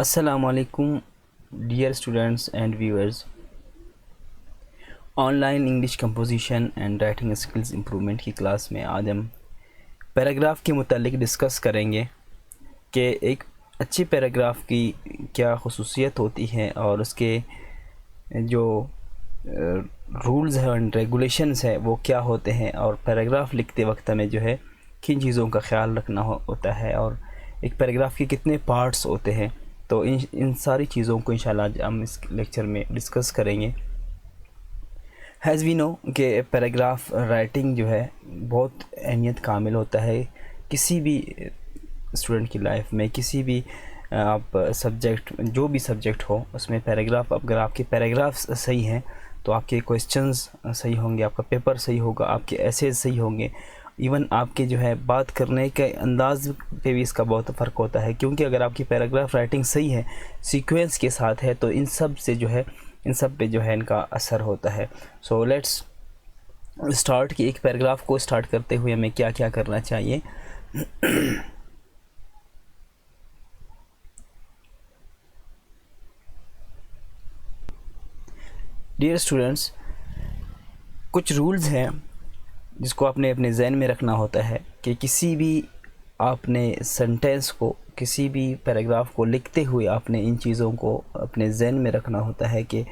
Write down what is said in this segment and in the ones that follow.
Assalamualaikum dear students and viewers. Online English composition and writing skills improvement की class में आज हम paragraph के मुतालिक डिस्कस करेंगे कि एक अच्छी पैराग्राफ की क्या खुसूसियत होती है और उसके जो रूल्स हैं एंड रेगुलेशंस है वो क्या होते हैं, और पैराग्राफ लिखते वक्त हमें जो है किन चीज़ों का ख्याल रखना होता है, और एक पैराग्राफ के कितने पार्ट्स होते हैं। तो इन सारी चीज़ों को इंशाल्लाह आज हम इस लेक्चर में डिस्कस करेंगे। हैज़ वी नो कि पैराग्राफ राइटिंग जो है बहुत अहमियत कामिल होता है किसी भी स्टूडेंट की लाइफ में। किसी भी आप सब्जेक्ट, जो भी सब्जेक्ट हो उसमें पैराग्राफ, अगर आपके पैराग्राफ्स सही हैं तो आपके क्वेश्चंस सही होंगे, आपका पेपर सही होगा, आपके एसेज सही होंगे, इवन आपके जो है बात करने के अंदाज पे भी इसका बहुत फ़र्क होता है। क्योंकि अगर आपकी पैराग्राफ राइटिंग सही है, सीक्वेंस के साथ है, तो इन सब से जो है इन सब पे जो है इनका असर होता है। सो लेट्स स्टार्ट कि एक पैराग्राफ को स्टार्ट करते हुए हमें क्या क्या करना चाहिए। डियर स्टूडेंट्स, कुछ रूल्स हैं जिसको आपने अपने जहन में रखना होता है कि किसी भी आपने सेंटेंस को, किसी भी पैराग्राफ को लिखते हुए आपने इन चीज़ों को अपने जहन में रखना होता है कि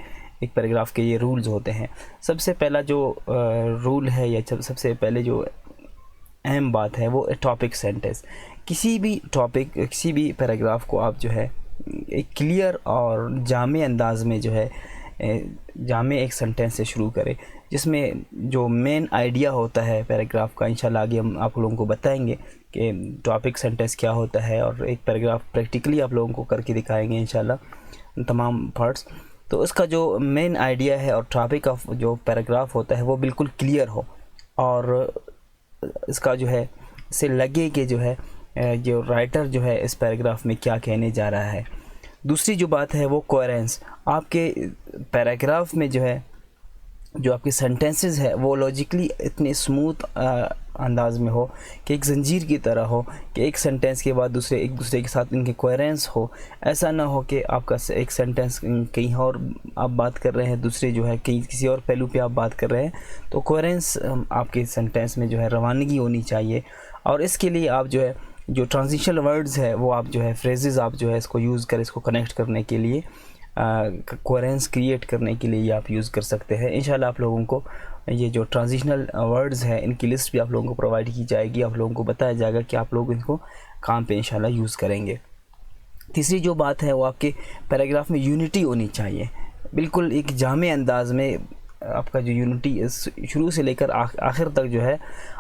एक पैराग्राफ के ये रूल्स होते हैं। सबसे पहला जो रूल है या सबसे पहले जो अहम बात है वो टॉपिक सेंटेंस। किसी भी टॉपिक, किसी भी पैराग्राफ को आप जो है एक क्लियर और जामे अंदाज में जो है जामे एक सेंटेंस से शुरू करें, जिसमें जो मेन आइडिया होता है पैराग्राफ का। इंशाल्लाह आगे हम आप लोगों को बताएंगे कि टॉपिक सेंटेंस क्या होता है, और एक पैराग्राफ प्रैक्टिकली आप लोगों को करके दिखाएंगे इंशाल्लाह तमाम पार्ट्स। तो उसका जो मेन आइडिया है और टॉपिक ऑफ जो पैराग्राफ होता है वो बिल्कुल क्लियर हो, और इसका जो है इससे लगे कि जो है जो राइटर जो है इस पैराग्राफ में क्या कहने जा रहा है। दूसरी जो बात है वो कोहेरेंस। आपके पैराग्राफ में जो है जो आपके सेंटेंसेस है वो लॉजिकली इतने स्मूथ अंदाज में हो कि एक जंजीर की तरह हो, कि एक सेंटेंस के बाद दूसरे एक दूसरे के साथ इनके कोहेरेंस हो। ऐसा ना हो कि आपका एक सेंटेंस कहीं और आप बात कर रहे हैं, दूसरे जो है कहीं किसी और पहलू पे आप बात कर रहे हैं। तो कोहेरेंस आपके सेंटेंस में जो है रवानगी होनी चाहिए, और इसके लिए आप जो है जो ट्रांजिशनल वर्ड्स है वो आप जो है फ्रेजेस आप जो है इसको यूज़ करें, इसको कनेक्ट करने के लिए, कोहेरेंस क्रिएट करने के लिए ये आप यूज़ कर सकते हैं। इंशाल्लाह आप लोगों को ये जो ट्रांजिशनल वर्ड्स हैं इनकी लिस्ट भी आप लोगों को प्रोवाइड की जाएगी, आप लोगों को बताया जाएगा कि आप लोग इनको काम पे इंशाल्लाह यूज़ करेंगे। तीसरी जो बात है वो आपके पैराग्राफ में यूनिटी होनी चाहिए, बिल्कुल एक जामे अंदाज में। आपका जो यूनिटी शुरू से लेकर आखिर तक जो है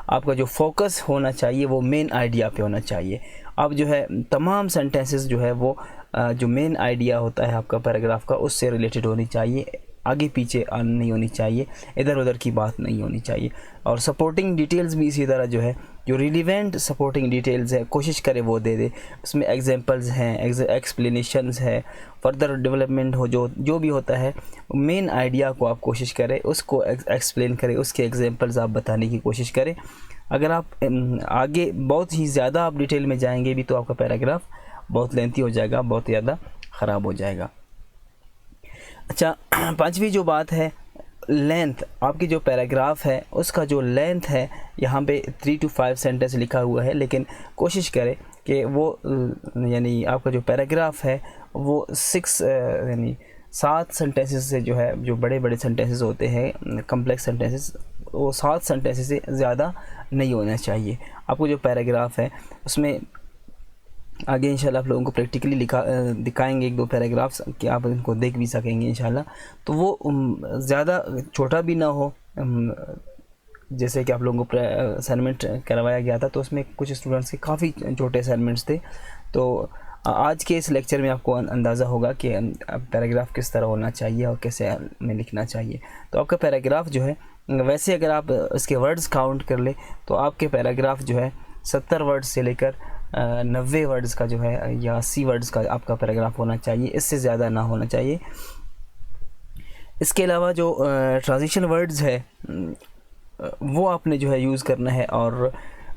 आपका जो फोकस होना चाहिए वो मेन आइडिया पे होना चाहिए। अब जो है तमाम सेंटेंसेस जो है वो जो मेन आइडिया होता है आपका पैराग्राफ का उससे रिलेटेड होनी चाहिए, आगे पीछे नहीं होनी चाहिए, इधर उधर की बात नहीं होनी चाहिए। और सपोर्टिंग डिटेल्स भी इसी तरह जो है जो रिलेवेंट सपोर्टिंग डिटेल्स है कोशिश करे वो दे दे। उसमें एग्जांपल्स हैं, एक्सप्लेनेशंस है, फर्दर डेवलपमेंट हो, जो भी होता है मेन आइडिया को आप कोशिश करें उसको एक्सप्लेन करें, उसके एग्जांपल्स आप बताने की कोशिश करें। अगर आप आगे बहुत ही ज़्यादा आप डिटेल में जाएंगे भी तो आपका पैराग्राफ बहुत लेंथी हो जाएगा, बहुत ज़्यादा ख़राब हो जाएगा। अच्छा, पांचवी जो बात है लेंथ। आपकी जो पैराग्राफ है उसका जो लेंथ है, यहाँ पे 3 to 5 सेंटेंस लिखा हुआ है, लेकिन कोशिश करें कि वो यानी आपका जो पैराग्राफ है वो 6 यानी 7 सेंटेंसेस से जो है, जो बड़े बड़े सेंटेंसेस होते हैं कम्प्लेक्स सेंटेंसेस, वो 7 सेंटेंसेस से ज़्यादा नहीं होना चाहिए। आपको जो पैराग्राफ है उसमें आगे इंशाल्लाह आप लोगों को प्रैक्टिकली दिखाएंगे एक दो पैराग्राफ्स कि आप इनको देख भी सकेंगे इंशाल्लाह। तो वो ज़्यादा छोटा भी ना हो। जैसे कि आप लोगों को असाइनमेंट करवाया गया था तो उसमें कुछ स्टूडेंट्स के काफ़ी छोटे असाइनमेंट्स थे। तो आज के इस लेक्चर में आपको अंदाज़ा होगा कि पैराग्राफ किस तरह होना चाहिए और कैसे में लिखना चाहिए। तो आपका पैराग्राफ जो है, वैसे अगर आप इसके वर्ड्स काउंट कर ले तो आपके पैराग्राफ जो है 70 वर्ड्स से लेकर 90 वर्ड्स का जो है या 80 वर्ड्स का आपका पैराग्राफ होना चाहिए, इससे ज़्यादा ना होना चाहिए। इसके अलावा जो ट्रांजिशन वर्ड्स है वो आपने जो है यूज़ करना है, और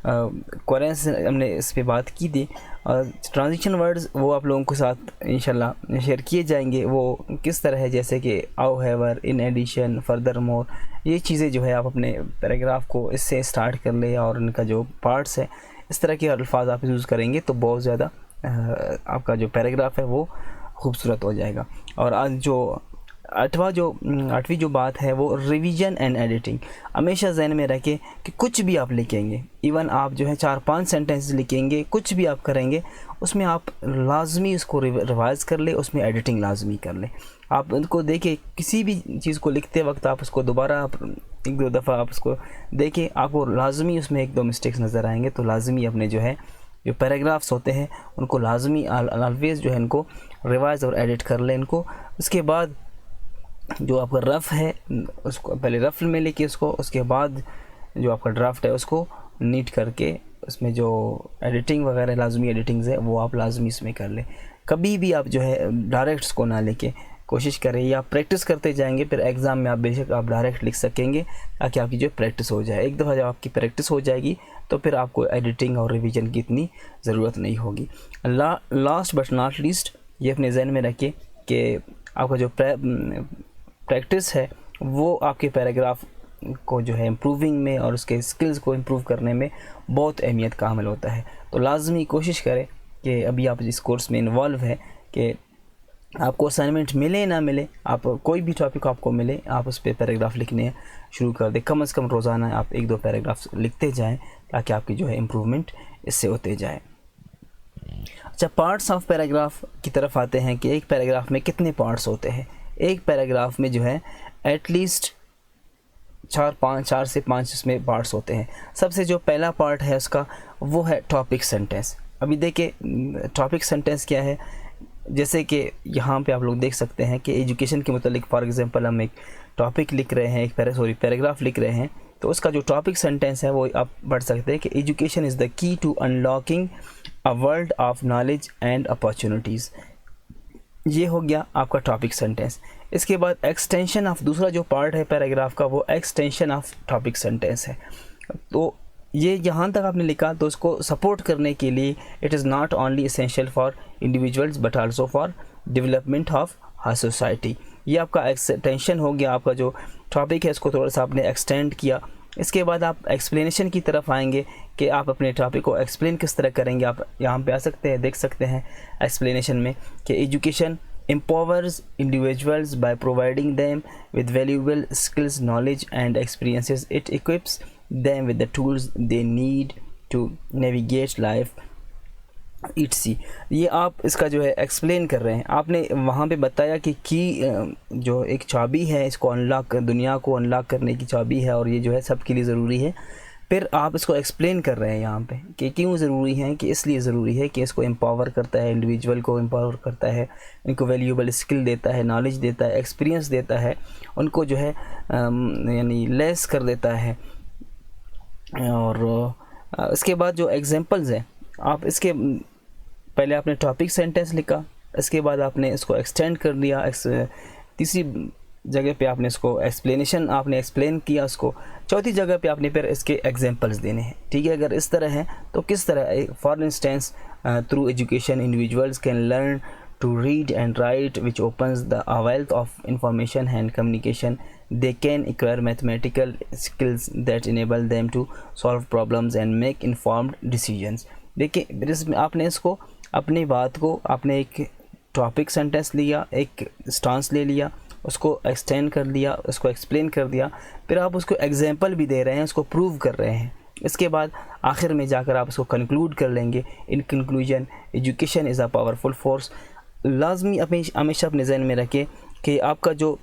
कोरेंस हमने इस पे बात की थी। ट्रांजिशन वर्ड्स वो आप लोगों के साथ इंशाल्लाह शेयर किए जाएंगे, वो किस तरह है, जैसे कि however, in addition, furthermore, ये चीज़ें जो है आप अपने पैराग्राफ को इससे स्टार्ट कर ले और इनका जो पार्ट्स है इस तरह के अल्फाज आप यूज़ करेंगे तो बहुत ज़्यादा आपका जो पैराग्राफ है वो खूबसूरत हो जाएगा। और आज जो आठवीं जो बात है वो रिवीजन एंड एडिटिंग। हमेशा जहन में रखें कि कुछ भी आप लिखेंगे, इवन आप जो है 4-5 सेंटेंस लिखेंगे, कुछ भी आप करेंगे उसमें आप लाजमी उसको रिवाइज़ कर ले, उसमें एडिटिंग लाजमी कर ले। आप उनको देखें, किसी भी चीज़ को लिखते वक्त आप उसको दोबारा आप 1-2 दफ़ा आप उसको देखें, आपको लाजमी उसमें 1-2 मिस्टेक्स नज़र आएंगे। तो लाजमी अपने जो है जो पैराग्राफ्स होते हैं उनको लाजमी ऑलवेज़ जो है इनको रिवाइज़ और एडिट कर लें इनको। उसके बाद जो आपका रफ़ है उसको पहले रफ़ में लेके उसके बाद जो आपका ड्राफ्ट है उसको नीट करके उसमें जो एडिटिंग वगैरह लाजमी एडिटिंग्स है वो आप लाजमी इसमें कर लें। कभी भी आप जो है डायरेक्ट इसको ना लेके कोशिश करें, या प्रैक्टिस करते जाएंगे, फिर एग्ज़ाम में आप बेशक आप डायरेक्ट लिख सकेंगे ताकि आपकी जो प्रैक्टिस हो जाए। एक दफ़ा जब आपकी प्रैक्टिस हो जाएगी तो फिर आपको एडिटिंग और रिवीजन की इतनी ज़रूरत नहीं होगी। लास्ट बट नॉट लीस्ट, ये अपने जहन में रखिए कि आपका जो प्रैक्टिस है वो आपके पैराग्राफ को जो है इम्प्रूविंग में और उसके स्किल्स को इम्प्रूव करने में बहुत अहमियत का हामिल होता है। तो लाजमी कोशिश करें कि अभी आप इस कोर्स में इन्वॉल्व है कि आपको असाइनमेंट मिले ना मिले, आप कोई भी टॉपिक आपको मिले आप उस पर पैराग्राफ लिखने शुरू कर दें। कम से कम रोज़ाना आप 1-2 पैराग्राफ लिखते जाएँ ताकि आपकी जो है इम्प्रूवमेंट इससे होते जाए। अच्छा, पार्ट्स ऑफ पैराग्राफ की तरफ आते हैं कि एक पैराग्राफ में कितने पार्ट्स होते हैं। एक पैराग्राफ में जो है एटलीस्ट 4 से 5 इसमें पार्ट्स होते हैं। सबसे जो पहला पार्ट है उसका वो है टॉपिक सेंटेंस। अभी देखिए टॉपिक सेंटेंस क्या है, जैसे कि यहाँ पे आप लोग देख सकते हैं कि एजुकेशन के मतलब फॉर एग्जांपल हम एक टॉपिक लिख रहे हैं, पैराग्राफ लिख रहे हैं, तो उसका जो टॉपिक सेंटेंस है वो आप पढ़ सकते हैं कि education is the key to unlocking a world of knowledge and opportunities. ये हो गया आपका टॉपिक सेंटेंस। इसके बाद एक्सटेंशन ऑफ दूसरा जो पार्ट है पैराग्राफ का वो एक्सटेंशन ऑफ टॉपिक सेंटेंस है। तो ये यहाँ तक आपने लिखा तो उसको सपोर्ट करने के लिए it is not only essential for individuals but also for development of her society. ये आपका एक्सटेंशन हो गया, आपका जो टॉपिक है इसको थोड़ा सा आपने एक्सटेंड किया। इसके बाद आप एक्सप्लेनेशन की तरफ आएंगे कि आप अपने टॉपिक को एक्सप्लेन किस तरह करेंगे। आप यहाँ पे आ सकते हैं, देख सकते हैं एक्सप्लेनेशन में कि education empowers individuals by providing them with valuable skills, knowledge and experiences. It equips them with the tools they need to navigate life. इट्सी ये आप इसका जो है एक्सप्लेन कर रहे हैं। आपने वहाँ पे बताया कि जो एक चाबी है इसको अनलॉक, दुनिया को अनलॉक करने की चाबी है और ये जो है सबके लिए ज़रूरी है। फिर आप इसको एक्सप्लेन कर रहे हैं यहाँ पे कि क्यों ज़रूरी है, कि इसलिए ज़रूरी है कि इसको एम्पावर करता है, इंडिविजुअल को एम्पावर करता है, इनको वैल्यूएबल स्किल देता है, नॉलेज देता है, एक्सपीरियंस देता है, उनको जो है यानी लेस कर देता है। और इसके बाद जो एग्जांपल्स हैं, आप इसके पहले आपने टॉपिक सेंटेंस लिखा, इसके बाद आपने इसको एक्सटेंड कर दिया, तीसरी जगह पे आपने इसको एक्सप्लेनेशन आपने एक्सप्लेन किया उसको, चौथी जगह पे आपने फिर इसके एग्जांपल्स देने हैं। ठीक है, अगर इस तरह है तो किस तरह, for instance through education individuals can learn to read and write which opens the wealth of information and communication. They can acquire mathematical skills that enable them to solve problems and make informed decisions. देखिए इसमें आपने इसको अपनी बात को आपने एक topic sentence लिया, एक स्टांस ले लिया, उसको एक्सटेंड कर दिया, उसको एक्सप्लेन कर दिया, फिर आप उसको एग्जांपल भी दे रहे हैं, उसको प्रूव कर रहे हैं। इसके बाद आखिर में जाकर आप उसको कंक्लूड कर लेंगे। In conclusion education is a powerful force. लाजमी हमेशा अपने जहन में रखें कि आपका जो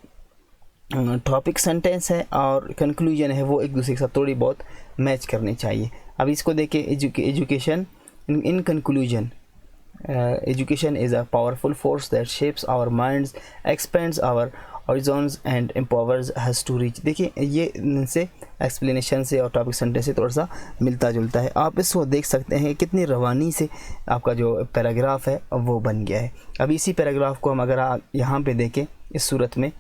टॉपिक सेंटेंस है और कंक्लूजन है वो एक दूसरे के साथ थोड़ी बहुत मैच करनी चाहिए। अब इसको देखें, education in conclusion, education is a powerful force that shapes our minds, expands our horizons and empowers us to reach। देखिए ये इनसे एक्सप्लेनेशन से और टॉपिक सेंटेंस से थोड़ा सा मिलता जुलता है। आप इसको देख सकते हैं कितनी रवानी से आपका जो पैराग्राफ है वो बन गया है। अब इसी पैराग्राफ को हम अगर यहाँ पे देखें, इस सूरत में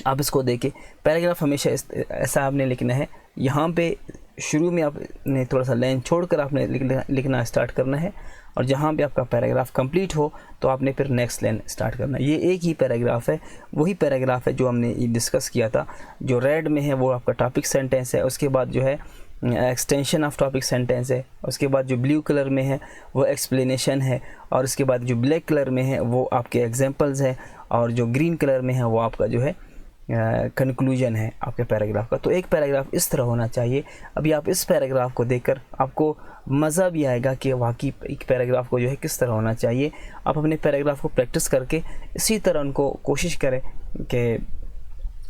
आप इसको देखें, पैराग्राफ हमेशा ऐसा आपने लिखना है, यहाँ पे शुरू में आपने थोड़ा सा लाइन छोड़कर आपने लिखना स्टार्ट करना है, और जहाँ पे आपका पैराग्राफ कंप्लीट हो तो आपने फिर नेक्स्ट लाइन स्टार्ट करना है। ये एक ही पैराग्राफ है, वही पैराग्राफ है जो हमने डिस्कस किया था। जो रेड में है वो आपका टॉपिक सेंटेंस है, उसके बाद जो है एक्सटेंशन ऑफ टॉपिक सेंटेंस है, उसके बाद जो ब्लू कलर में है वो एक्सप्लेनेशन है, और उसके बाद जो ब्लैक कलर में है वो आपके एग्जांपल्स है, और जो ग्रीन कलर में है वो आपका जो है कंक्लूजन है आपके पैराग्राफ का। तो एक पैराग्राफ इस तरह होना चाहिए। अभी आप इस पैराग्राफ को देखकर आपको मज़ा भी आएगा कि वाकई एक पैराग्राफ को जो है किस तरह होना चाहिए। आप अपने पैराग्राफ को प्रैक्टिस करके इसी तरह उनको कोशिश करें कि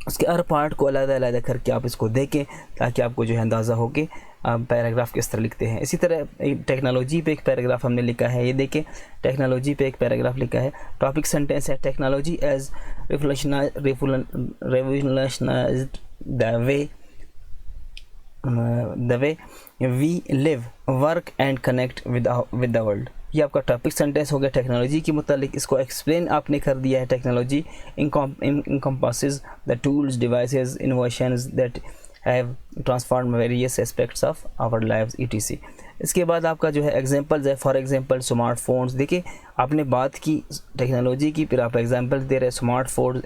उसके हर पार्ट को अलग-अलग करके आप इसको देखें, ताकि आपको जो है अंदाज़ा हो कि पैराग्राफ किस तरह लिखते हैं। इसी तरह टेक्नोलॉजी पे एक पैराग्राफ हमने लिखा है, ये देखें टेक्नोलॉजी पे एक पैराग्राफ लिखा है। टॉपिक सेंटेंस है technology has revolutionized the way we live, work and connect with the world। ये आपका टॉपिक सेंटेंस हो गया टेक्नोलॉजी के मुतालिक। इसको एक्सप्लेन आपने कर दिया है। Technology encompasses the tools, devices, innovations that have transformed various aspects of our lives etc। इसके बाद आपका जो है एग्जांपल्स है। फॉर एग्जांपल स्मार्टफोन्स, देखिए आपने बात की टेक्नोलॉजी की, फिर आप एग्जांपल्स दे रहे हैं। Smartphones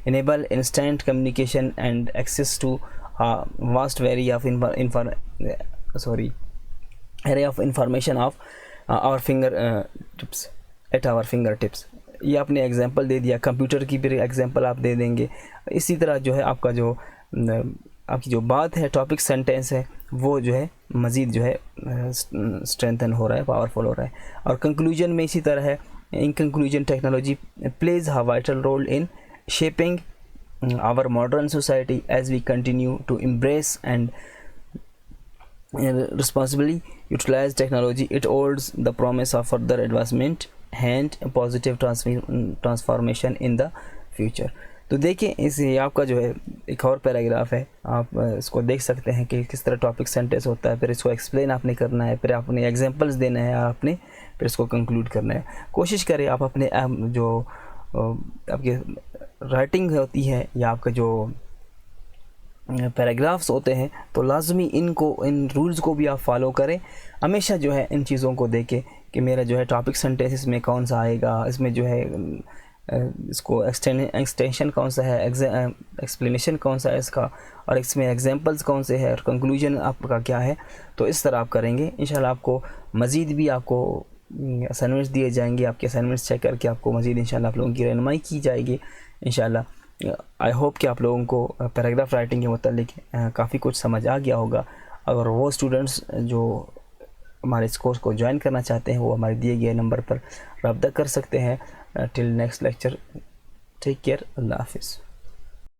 enable instant communication and access to vast array of information of our fingertips at our fingertips। ये आपने एग्जांपल दे दिया। कंप्यूटर की फिर एग्जांपल आप दे देंगे। इसी तरह जो है आपका जो आपकी जो बात है टॉपिक सेंटेंस है वो जो है मज़ीद जो है स्ट्रेंथन हो रहा है, पावरफुल हो रहा है। और कंक्लूजन में इसी तरह है। In conclusion technology plays a vital role in shaping our modern society as we continue to embrace and responsibly utilize technology। It holds the promise of further advancement and positive transformation in the future। तो देखिए इसे आपका जो है एक और paragraph है, आप इसको देख सकते हैं कि किस तरह टॉपिक सेंटेंस होता है। फिर इसको एक्सप्लेन आपने करना है, फिर आपने एग्जांपल्स देना है, और आपने फिर इसको कंक्लूड करना है। कोशिश करें आप अपने जो आपके राइटिंग होती है या आपके जो पैराग्राफ्स होते हैं तो लाजमी इन रूल्स को भी आप फॉलो करें। हमेशा जो है इन चीज़ों को देखें कि मेरा जो है टॉपिक सेंटेंस इसमें कौन सा आएगा, इसमें जो है इसको एक्सटेंशन कौन सा है, एक्सप्लेनेशन कौन सा है इसका, और इसमें एग्जांपल्स कौन से है, और कंक्लूजन आपका क्या है। तो इस तरह आप करेंगे इंशाल्लाह आपको मज़ीद भी आपको असाइनमेंट्स दिए जाएंगे। आपके असाइनमेंट्स चेक करके आपको मज़ीद इंशाल्लाह आप लोगों की रहनुमाई की जाएगी इंशाल्लाह। आई होप कि आप लोगों को पैराग्राफ राइटिंग के मुतालिक काफ़ी कुछ समझ आ गया होगा। अगर वो स्टूडेंट्स जो हमारे इस कोर्स को ज्वाइन करना चाहते हैं वो हमारे दिए गए नंबर पर रब्ता कर सकते हैं। Till next lecture, take care, अल्लाह हाफिज़।